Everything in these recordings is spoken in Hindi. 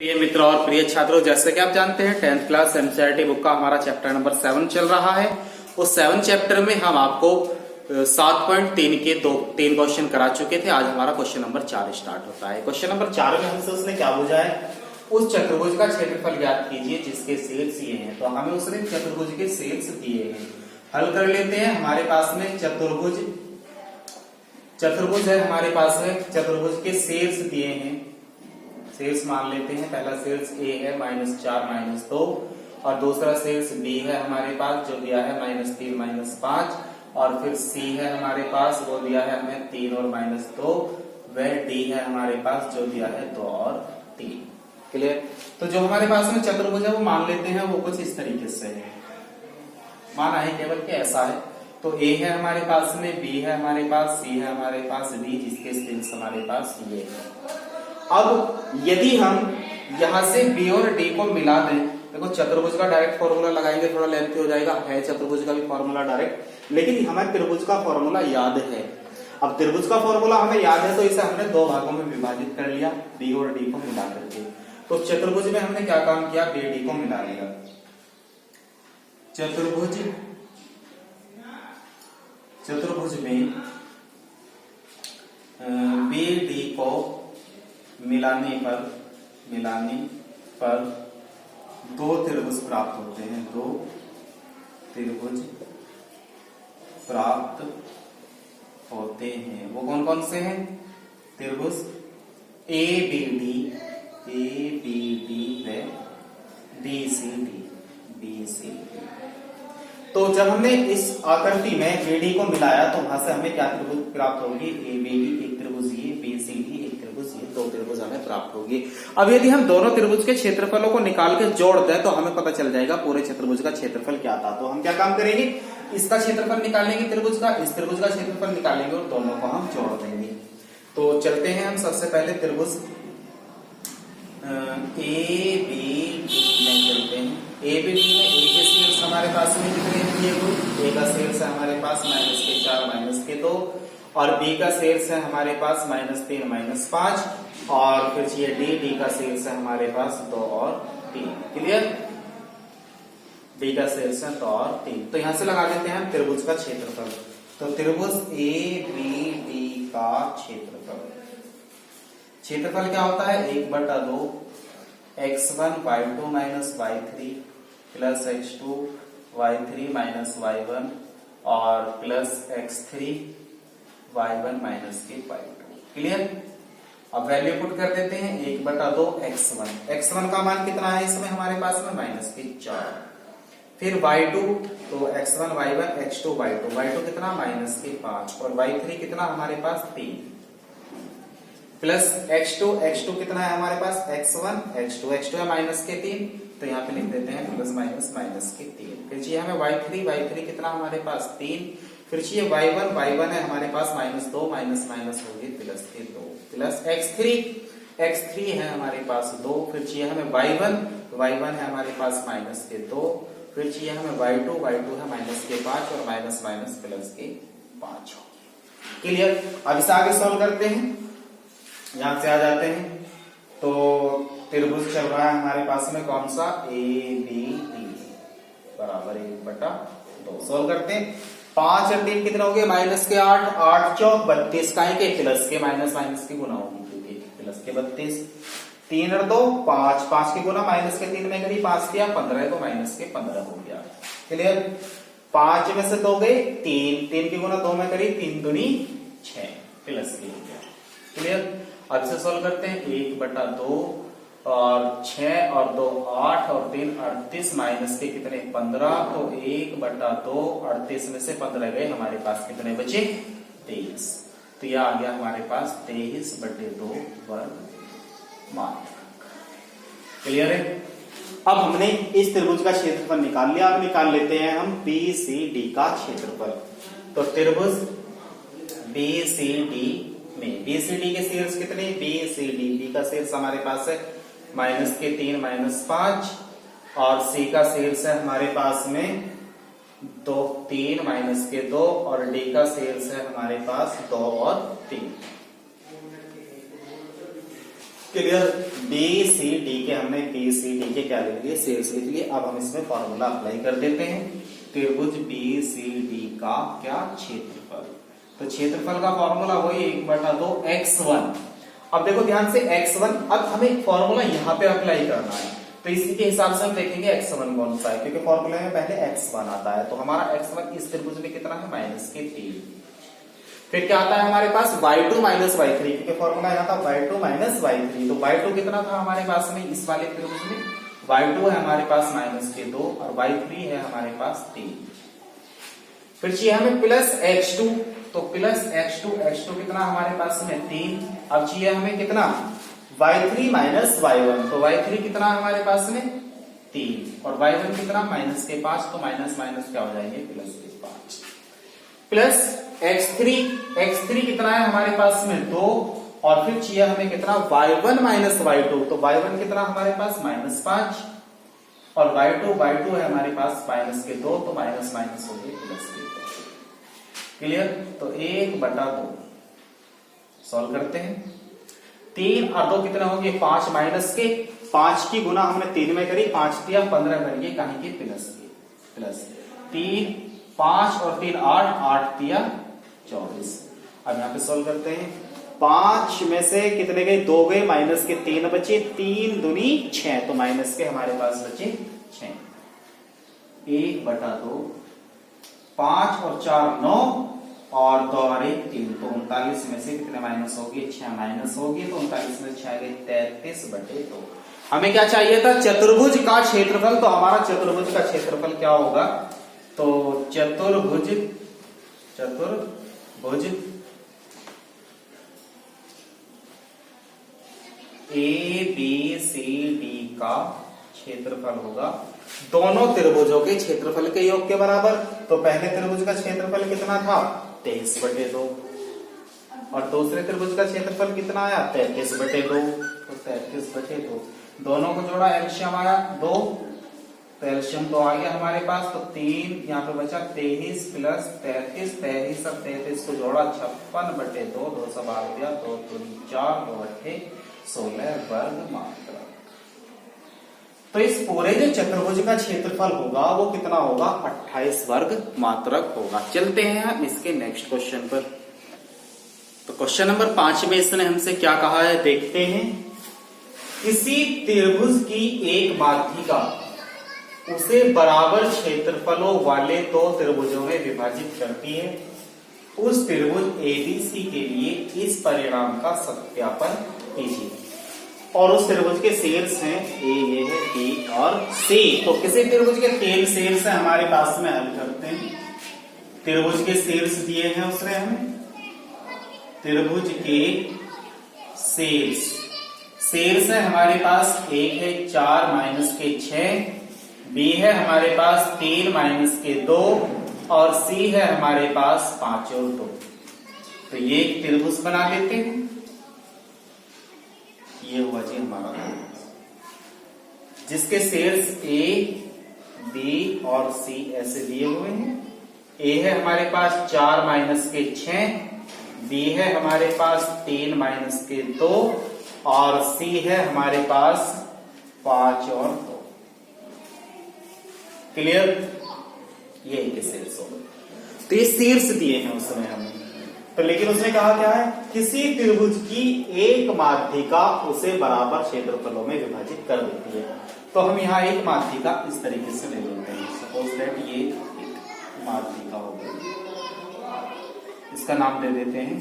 प्रिय मित्रों और प्रिय छात्रों, जैसे कि आप जानते हैं 10th क्लास एनसीईआरटी बुक का हमारा चैप्टर नंबर 7 चल रहा है। उस 7 चैप्टर में हम आपको 7.3 के तीन क्वेश्चन करा चुके थे। आज हमारा क्वेश्चन नंबर 4 स्टार्ट होता है। क्वेश्चन नंबर 4 में हमसे उसने क्या पूछा है, उस चतुर्भुज का क्षेत्रफल ज्ञात कीजिए जिसके शेल्स ये हैं। तो हमें उसने चतुर्भुज के शेल्स दिए हैं, हल कर लेते हैं। हमारे पास में चतुर्भुज है, हमारे पास में चतुर्भुज के शेल्स दिए हैं। शेल्स मान लेते हैं। पहला शेल्स ए है -4 -2 और दूसरा शेल्स बी है हमारे पास जो दिया है -3 -5 और फिर सी है हमारे पास, वो दिया है हमें 3 और -2। वह डी है हमारे पास जो दिया है 2 और 3। क्लियर। तो जो हमारे पास में चतुर्भुज है वो मान लेते हैं, वो कुछ इस तरीके से है। माना है केवल कि ऐसा है। तो ए है हमारे पास में, बी है हमारे पास, सी है हमारे पास, डी जिसके शेल्स हमारे पास ये है। अब यदि हम यहां से बी और डी को मिला दें, देखो चतुर्भुज का डायरेक्ट फॉर्मूला लगाएंगे, थोड़ा लेंथी हो जाएगा, है चतुर्भुज का भी फॉर्मूला डायरेक्ट, लेकिन हमें त्रिभुज का फॉर्मूला याद है। अब त्रिभुज का फॉर्मूला हमें याद है तो इसे हमने दो भागों में विभाजित कर लिया, बी और डी को मिला करके। तो चतुर्भुज में हमने क्या काम किया, बी डी को मिला लिया। चतुर्भुज में बी डी को मिलाने पर दो त्रिभुज प्राप्त होते हैं। दो त्रिभुज प्राप्त होते हैं। वो कौन कौन से हैं? त्रिभुज ए बी डी व बी सी डी। तो जब हमने इस आकृति में बी डी को मिलाया तो वहां से हमें क्या त्रिभुज प्राप्त होगी, ए बी डी एक त्रिभुज, ये बी सी डी एक त्रिभुज, ये दो त्रिभुज हमें प्राप्त होगी। अब यदि हम दोनों त्रिभुज के क्षेत्रफलों को निकाल के जोड़ दें तो हमें पता चल जाएगा पूरे चतुर्भुज का क्षेत्रफल क्या था। तो हम क्या काम करेंगे, इसका क्षेत्रफल निकालेंगे त्रिभुज का, इस त्रिभुज का क्षेत्रफल निकालेंगे और दोनों को हम जोड़ देंगे। तो चलते हैं हम सबसे पहले त्रिभुज ए बी डी में चलते हैं। ए बी डी में ए के शेल्स हमारे पास में कितने दिए हुए, ए का शेल्स है हमारे पास -4 -2 और बी का शेल्स है हमारे पास -3 -5 और फिर ये डी का शेल्स है हमारे पास 2 और 3। क्लियर। डी का शेल्स है 2 और 3। तो यहां से लगा लेते हैं हम त्रिभुज का क्षेत्रफल। तो त्रिभुज ए बी डी का क्षेत्रफल क्या होता है, 1/2 x1 y2 y3 plus x2 y3 y1 और प्लस x3 y1 के y2। क्लियर। अब वैल्यू पुट कर देते हैं, 1/2 x1 का मान कितना है इसमें हमारे पास में -4। फिर y2 तो x1 y1 x2 y2 कितना -5 और y3 कितना हमारे पास 3 प्लस x2 कितना है हमारे पास x1 x2 है -3, तो यहाँ पे लिख देते हैं प्लस -3। फिर चाहिए हमें y3 कितना हमारे पास 3, फिर चाहिए y1 है हमारे पास -2 माइनस हो गए +2 प्लस x3 है हमारे पास 2, फिर चाहिए हमें y1 है हमारे पास -2, फिर चाहिए हमें y2 है -5 और माइनस +5। क्लियर। अब इसे आगे सॉल्व करते हैं, यहां से आ जाते हैं। तो त्रिभुज चल रहा है हमारे पास में कौन सा, ए बी डी बराबर 1/2। सॉल्व करते हैं। 5 और 3 कितना हो गए, -8 8 चौक 32 का के प्लस के माइनस की गुना होगी क्योंकि प्लस के 32। 3 और 2 5 की गुना -3 में करी 5 किया 15 तो -15 हो गया। क्लियर। 5 में से 2 गए 3 की गुना 2 में करी 3 दूनी 6 प्लस के हो गया। क्लियर। अब इसे सोल्व करते हैं, 1/2 और 6 और 2 8 और 3 38 माइनस के कितने 15, तो 1/2 38 में से 15 गए, हमारे पास कितने बचे 23। तो यह आ गया हमारे पास 23/2 वर्ग मात्रक। क्लियर है। अब हमने इस त्रिभुज का क्षेत्रफल निकाल लिया। अब निकाल लेते हैं हम बी सी डी का क्षेत्रफल। तो त्रिभुज बी सी डी में बी सी डी के शेल्स कितने, बी का शेल्स हमारे पास है -3 -5 और सी का शेल्स है हमारे पास में 3 -2 और डी का शेल्स है हमारे पास 2 और 3। क्लियर। बी सी डी के हमने बी सी डी के क्या लिख दिए, शेड्स लिख लिए। अब हम इसमें फॉर्मूला अप्लाई कर देते हैं। त्रिभुज बी सी डी का क्या क्षेत्रफल, तो क्षेत्रफल का फॉर्मूला वही 1/2 x1। अब देखो ध्यान से x1, अब हमें फॉर्मूला यहाँ पे अप्लाई करना है, तो इसी के हिसाब से हम देखेंगे x1 कौन सा है, क्योंकि फॉर्मूले में पहले x1 आता है। तो हमारा x1 इस त्रिभुज में कितना है, -3। फिर क्या आता है हमारे पास y2 - y3, क्योंकि फॉर्मूला यहाँ था y2 - y3। तो y2 कितना था हमारे पास में इस वाले त्रिभुज में, y2 है हमारे पास -2 और y3 है हमारे पास 3। फिर चाहिए हमें प्लस x2, तो प्लस x2 कितना हमारे पास में 3। अब चाहिए हमें कितना y3 - y1, तो y3 कितना हमारे पास में 3 और y1 कितना -5, तो माइनस माइनस क्या हो जाएंगे, प्लस के 5। प्लस x3 कितना है हमारे पास में 2 और फिर चाहिए हमें कितना y1 - y2, तो y1 कितना हमारे पास -5 और y2 है हमारे पास -2, तो माइनस माइनस हो गए प्लस के 2। क्लियर। तो 1/2 सॉल्व करते हैं। 3 और 2 कितना हो गए 5 माइनस के 5 की गुना हमने 3 में करी, 5 दिया 15 करिए कहीं के प्लस 3 5 और 3 8 दिया 24। अब यहाँ पे सॉल्व करते हैं। 5 में से कितने गए 2 गए, माइनस के 3 बचे, 3 दूनी 6, तो माइनस के हमारे पास बचे 6। 1/2 5 और 4 9 और 2 और 1 3, तो 39 में से कितने माइनस हो गए 6 माइनस हो गए, तो 39 में 6 गए 33/2। हमें क्या चाहिए था चतुर्भुज का क्षेत्रफल, तो हमारा चतुर्भुज का क्षेत्रफल क्या होगा, तो चतुर्भुज ABCD का क्षेत्रफल होगा दोनों त्रिभुजों के क्षेत्रफल के योग के बराबर। तो पहले त्रिभुज का क्षेत्रफल कितना था 23/2 और दूसरे त्रिभुज का क्षेत्रफल कितना आया 33/2, तो 33/2 दोनों को जोड़ा एलसीएम आया 2, तो एलसीएम तो आ गया हमारे पास, तो 3 यहाँ पे बचा 23 प्लस 33, 23 और 33 को जोड़ा 56/2, 2 से भाग दिया 2 दूनी 4, 2 8 16 वर्ग मात्रक। तो इस पूरे जो चतुर्भुज का क्षेत्रफल होगा वो कितना होगा 28 वर्ग मात्रक होगा। चलते हैं हम इसके नेक्स्ट क्वेश्चन पर। तो क्वेश्चन नंबर 5 में इसने हमसे क्या कहा है देखते हैं। किसी त्रिभुज की एक माध्यिका उसे बराबर क्षेत्रफलों वाले 2 त्रिभुजों में विभाजित करती है। उस त्रिभुज ABC के लिए इस परिणाम का सत्यापन कीजिए। और उस त्रिभुज के शीर्ष हैं A ये है B और C। तो किसी त्रिभुज के 3 शीर्ष है हमारे पास में, हल करते हैं। त्रिभुज के शीर्ष दिए हैं उसने हमें, त्रिभुज के शीर्ष है हमारे पास 1 है 4 माइनस के 6, B है हमारे पास 3 माइनस के 2 और C है हमारे पास 5 और 2। तो ये एक त्रिभुज बना लेते हैं। ये हुआ जी हमारा जिसके शीर्ष A, B और C ऐसे दिए हुए हैं। A है हमारे पास 4 माइनस के 6, B है हमारे पास 3 माइनस के 2 और C है हमारे पास 5 और 2। क्लियर। ये एक शीर्ष होगा। तो ये शीर्ष दिए हैं उसमें हमें, तो लेकिन उसने कहा क्या है किसी त्रिभुज की एक माध्यिका उसे बराबर क्षेत्रफलों में विभाजित कर देती है। तो हम यहाँ एक माध्यिका इस तरीके से ले लेते हैं। सपोज दैट ये एक माध्यिका हो गई, इसका नाम दे देते हैं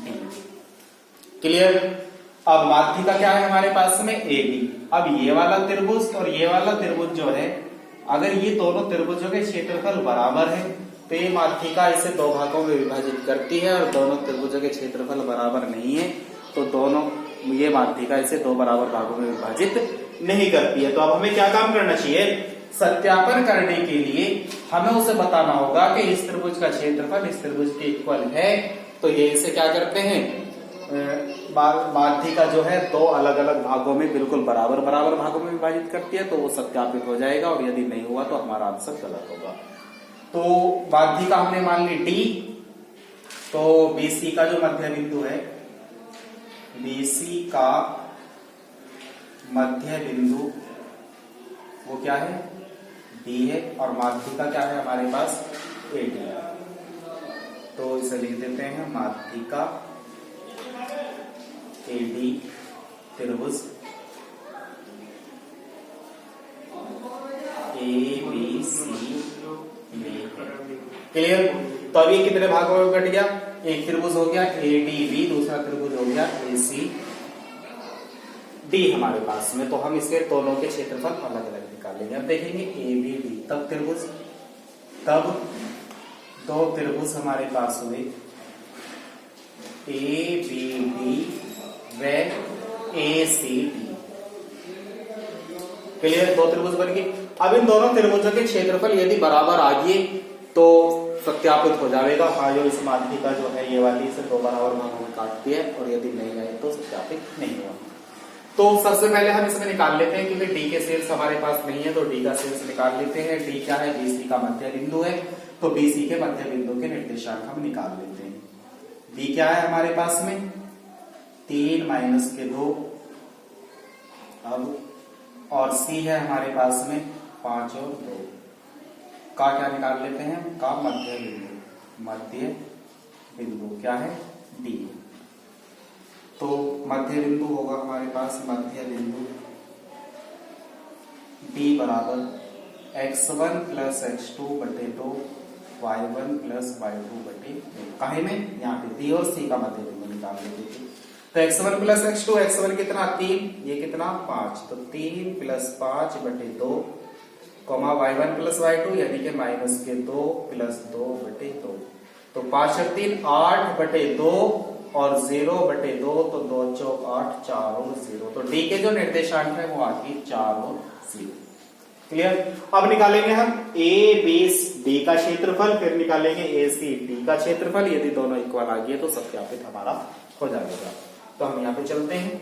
D। क्लियर। अब माध्यिका क्या है हमारे पास में AB। अब ये वाला त्रिभुज और ये वाला त्रिभुज जो है, अगर ये दोनों त्रिभुजों के क्षेत्रफल बराबर है तो ये माध्यिका इसे 2 भागों में विभाजित करती है, और दोनों त्रिभुजों के क्षेत्रफल बराबर नहीं है तो दोनों ये माध्यिका इसे 2 बराबर भागों में विभाजित नहीं करती है। तो अब हमें क्या काम करना चाहिए, सत्यापन करने के लिए हमें उसे बताना होगा कि इस त्रिभुज का क्षेत्रफल इस त्रिभुज के इक्वल है। तो ये इसे क्या करते हैं माध्यिका जो है 2 अलग अलग भागों में बिल्कुल बराबर भागों में विभाजित करती है, तो वो सत्यापित हो जाएगा, और यदि नहीं हुआ तो हमारा आंसर गलत होगा। तो माध्यिका हमने मान ली D। तो BC का जो मध्य बिंदु है, BC का मध्य बिंदु वो क्या है, डी है, और माध्यिका क्या है हमारे पास, ए डी। तो इसे लिख देते हैं माध्यिका ए डी त्रिभुज A B C D. Clear. तो अब ये कितने भागों में कट गया, एक त्रिभुज हो गया ए डी बी, दूसरा त्रिभुज हो गया ए सी डी हमारे पास में। तो हम इसके दोनों के क्षेत्रफल अलग अलग निकालेंगे। अब देखेंगे ए बी डी, तब त्रिभुज, तब दो त्रिभुज हमारे पास हुए ए बी डी व ए सी डी। क्लियर, दो त्रिभुज बन गए। अब इन दोनों त्रिभुजों के क्षेत्रफल यदि बराबर आ गए तो सत्यापित हो जाएगा, हाँ जो इस माध्यिका जो है ये वाली इसे दो बराबर भागों में काटती है, और यदि नहीं आए तो सत्यापित नहीं हुआ। तो सबसे पहले हम इसमें निकाल लेते हैं, क्योंकि डी के शीर्ष हमारे पास नहीं है तो डी का शीर्ष निकाल लेते हैं। डी क्या है, बीसी का मध्य बिंदु है, तो बीसी के मध्य बिंदु के निर्देशांक हम निकाल लेते हैं। बी क्या है हमारे पास में, 3 माइनस के 2, अब और सी है हमारे पास में 5 और 2 का क्या निकाल लेते हैं, का मध्य बिंदु। मध्य बिंदु क्या है, डी। तो मध्य बिंदु होगा हमारे पास, मध्य बिंदु डी बराबर x1 प्लस x2 बटे 2 y1 प्लस y2 बटे 2। काहे में, यहाँ पे डी और सी का मध्य बिंदु निकाल लेते थे। तो x1 प्लस x2, x1 कितना 3, ये कितना 5, तो 3 प्लस 5 बटे 2, कॉमा y1 प्लस y2 यानी कि माइनस के 2 प्लस 2 बटे 2। तो 5 और 3 8 बटे 2 और 0 बटे 2, तो 2 चौक 8, 4 और 0। तो डी के जो निर्देशांक है वो आगे 4 और 0। क्लियर। अब निकालेंगे हम ए बी डी का क्षेत्रफल, फिर निकालेंगे ए सी डी का क्षेत्रफल। यदि दोनों इक्वल आ गए तो सत्यापित हमारा हो जाएगा। तो हम यहाँ पे चलते हैं,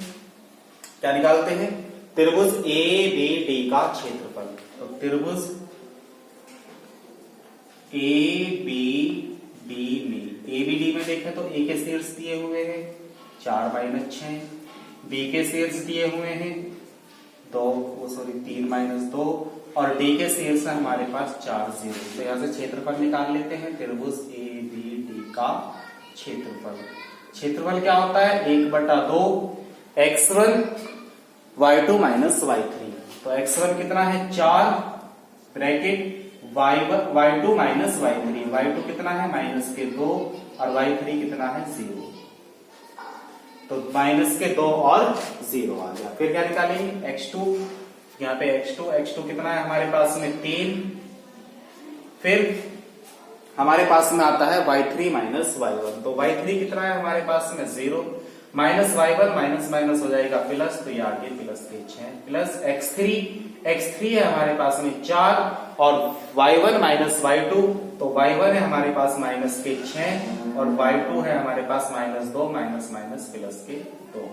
क्या निकालते हैं, त्रिभुज ए बी डी का क्षेत्रफल। तो त्रिभुज ए बी डी में, ए बी डी में देखें तो ए के शीर्ष दिए हुए हैं 4 माइनस 6, बी के शीर्ष दिए हुए हैं 3 माइनस 2, और डी के शीर्ष है हमारे पास 4 0। तो यहां से क्षेत्रफल निकाल लेते हैं, त्रिभुज ए बी डी का क्षेत्रफल। क्षेत्रफल क्या होता है, 1/2 x1 y2 माइनस y3। तो x1 कितना है 4 bracket y2 minus y3, y2 कितना है माइनस के 2 और y3 कितना है 0। तो माइनस के 2 और 0 आ गया। फिर क्या निकालेंगे, x2, यहाँ पे x2 कितना है हमारे पास में 3, फिर हमारे पास में आता है y3 माइनस y1। तो y3 कितना है हमारे पास में 0, माइनस y1 माइनस माइनस हो जाएगा प्लस, तो ये आगे प्लस के 6, प्लस x3 है हमारे पास में 4 और y1 माइनस y2, तो y1 है हमारे पास माइनस के 6 और y2 है हमारे पास माइनस 2, माइनस माइनस प्लस के 2।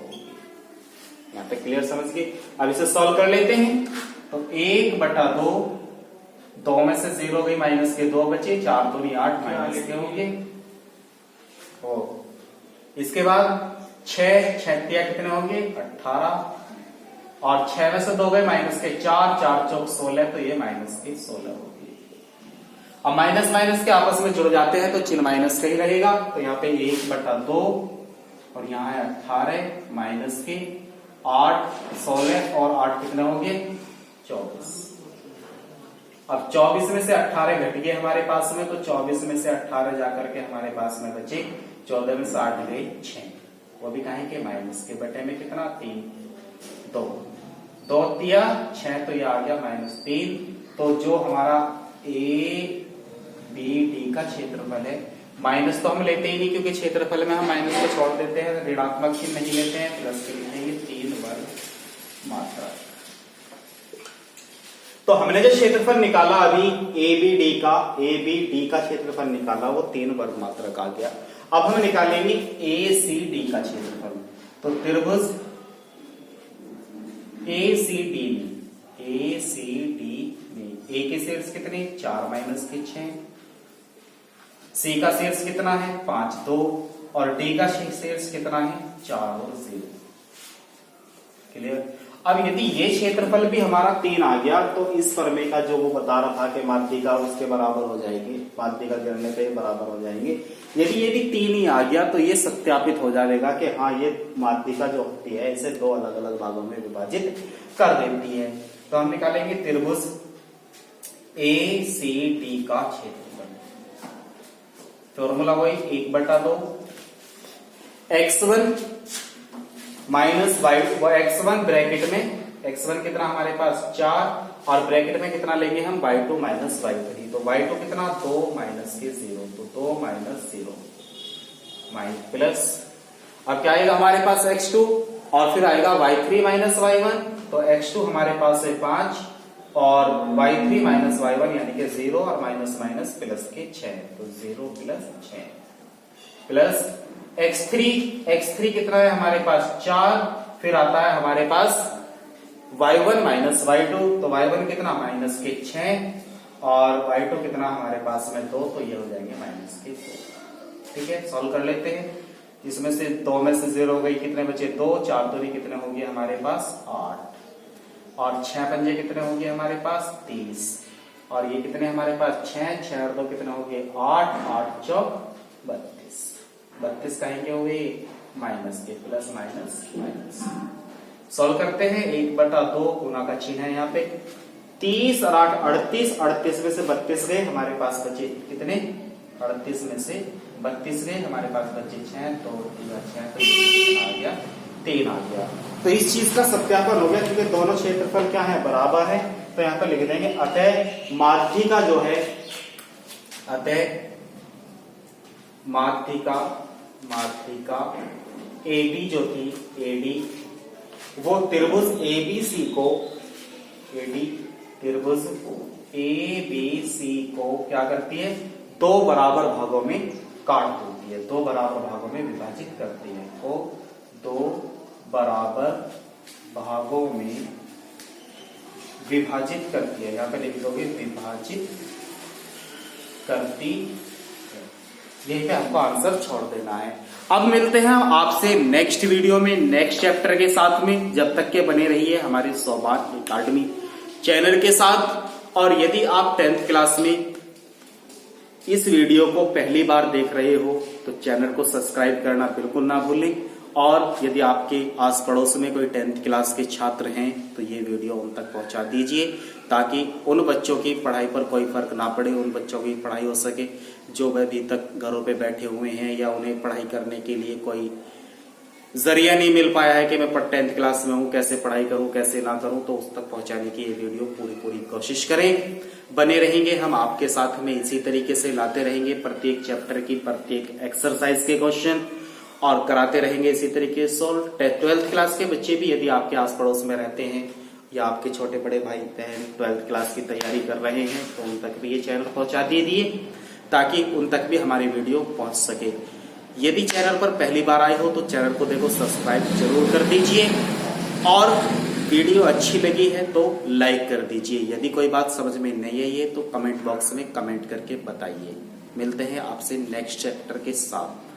यहाँ पे क्लियर समझ गए। अब इसे सॉल्व कर लेते हैं। तो 1/2, 2 में से 0 गई, माइनस के 2 बचे, 4 दूनी 8 माइनस के होंगे। इसके बाद 6 कितने होंगे 18, और 6 में से 2 गए, माइनस के 4, 4 चौक 16, तो ये माइनस के 16 होगी। अब माइनस माइनस के आपस में जुड़ जाते हैं तो चिन्ह माइनस का ही रहेगा। तो यहाँ पे 1/2 और यहाँ है 18 माइनस के 8, 16 और 8 कितने होंगे 24। अब 24 में से 18 घट गए हमारे पास में, तो 24 में से 18 जाकर के हमारे पास में बचे 14 में से 8 गए 6, वो भी कहें कि माइनस के बटे में कितना 3, 2 दिया 6, तो ये आ गया -3। तो जो हमारा ए बी डी का क्षेत्रफल है, माइनस तो हम लेते ही नहीं क्योंकि क्षेत्रफल में हम माइनस को छोड़ देते हैं, ऋणात्मक चिन्ह नहीं लेते हैं, प्लस के लिखेंगे 3 वर्ग मात्रा। तो हमने जो क्षेत्रफल निकाला अभी ए बी डी का क्षेत्रफल निकाला वो 3 वर्ग मात्रक आ गया। अब हम निकालेंगे ए सी डी का क्षेत्रफल। तो त्रिभुज ए सी डी में ए के शीर्ष कितने 4 माइनस के 6, सी का शीर्ष कितना है 5 2, और डी का शीर्ष कितना है 4 और 0। क्लियर। अब यदि ये क्षेत्रफल भी हमारा 3 आ गया तो इस प्रमेय का जो वो बता रहा था कि माध्यिका उसके बराबर हो जाएगी, माध्यिका गिरने पे बराबर हो जाएंगे। यदि ये भी 3 ही आ गया तो ये सत्यापित हो जाएगा कि हाँ ये माध्यिका जो होती है इसे दो अलग अलग भागों में विभाजित कर देती है। तो हम निकालेंगे त्रिभुज ACD का क्षेत्रफल। फॉर्मूला वही 1/2 x1 minus y, x1 bracket में x1 कितना हमारे पास 4 और ब्रैकेट में कितना लेंगे हम y2 माइनस y3। तो y2 कितना 2 माइनस के 0, तो 2 माइनस 0 प्लस अब क्या आएगा हमारे पास x2 और फिर आएगा y3 माइनस y1। तो x2 हमारे पास है 5 और y3 माइनस y1 यानी कि 0 और माइनस माइनस प्लस के 6, तो 0 प्लस 6 प्लस x3 कितना है हमारे पास 4, फिर आता है हमारे पास y1 माइनस y2। तो y1 कितना माइनस के 6 और y2 कितना हमारे पास में 2, तो ये हो जाएंगे माइनस के 2। ठीक है, सॉल्व कर लेते हैं। इसमें से 2 में से 0 हो गई, कितने बचे 2, 4 दूनी कितने हो गए हमारे पास 8 और 6 पंजे कितने हो गए हमारे पास 30 और ये कितने हमारे पास 6 और 2 कितने हो गए 8, 8 चौक 32 कहेंगे हुए माइनस के, प्लस माइनस माइनस। सॉल्व करते हैं 1/2 गुना का चिन्ह है यहाँ पे, 30 और 8 38, 38 में से 32 गए हमारे पास बचे कितने 38 में से 32 गए हमारे पास बचे 6, तो 6 तो आ गया 3 आ गया। तो इस चीज का सत्यापन हो गया क्योंकि दोनों क्षेत्रफल क्या है बराबर है। तो यहाँ पर लिख देंगे अतः माध्यिका जो है, अतः माध्यिका AD जो थी AD वो त्रिभुज ABC को त्रिभुज ABC को क्या करती है 2 बराबर भागों में काट देती है, 2 बराबर भागों में विभाजित करती है, को 2 बराबर भागों में विभाजित करती है। यहाँ पे लिख दोगे विभाजित करती, यही पे आपको आंसर छोड़ देना है। अब मिलते हैं आपसे नेक्स्ट वीडियो में नेक्स्ट चैप्टर के साथ में। जब तक के बने रहिए हमारे सौभाग्य एकेडमी चैनल के साथ। और यदि आप 10th क्लास में इस वीडियो को पहली बार देख रहे हो तो चैनल को सब्सक्राइब करना बिल्कुल ना भूलें। और यदि आपके आस पड़ोस में कोई 10th क्लास के छात्र हैं तो ये वीडियो उन तक पहुंचा दीजिए ताकि उन बच्चों की पढ़ाई पर कोई फर्क ना पड़े, उन बच्चों की पढ़ाई हो सके जो अभी तक घरों पे बैठे हुए हैं या उन्हें पढ़ाई करने के लिए कोई जरिया नहीं मिल पाया है कि मैं 10th क्लास में हूँ, कैसे पढ़ाई करूँ कैसे ना करूँ, तो उस तक पहुंचाने की ये वीडियो पूरी कोशिश करें। बने रहेंगे हम आपके साथ में, इसी तरीके से लाते रहेंगे प्रत्येक चैप्टर की प्रत्येक एक्सरसाइज के क्वेश्चन और कराते रहेंगे इसी तरीके से सोल्व। 12th क्लास के बच्चे भी यदि आपके आस पड़ोस में रहते हैं या आपके छोटे बड़े भाई बहन 12th क्लास की तैयारी कर रहे हैं तो उन तक भी ये चैनल पहुंचा दीजिए ताकि उन तक भी हमारी वीडियो पहुंच सके। यदि चैनल पर पहली बार आए हो तो चैनल को देखो सब्सक्राइब जरूर कर दीजिए और वीडियो अच्छी लगी है तो लाइक कर दीजिए। यदि कोई बात समझ में नहीं आई है तो कमेंट बॉक्स में कमेंट करके बताइए। मिलते हैं आपसे नेक्स्ट चैप्टर के साथ।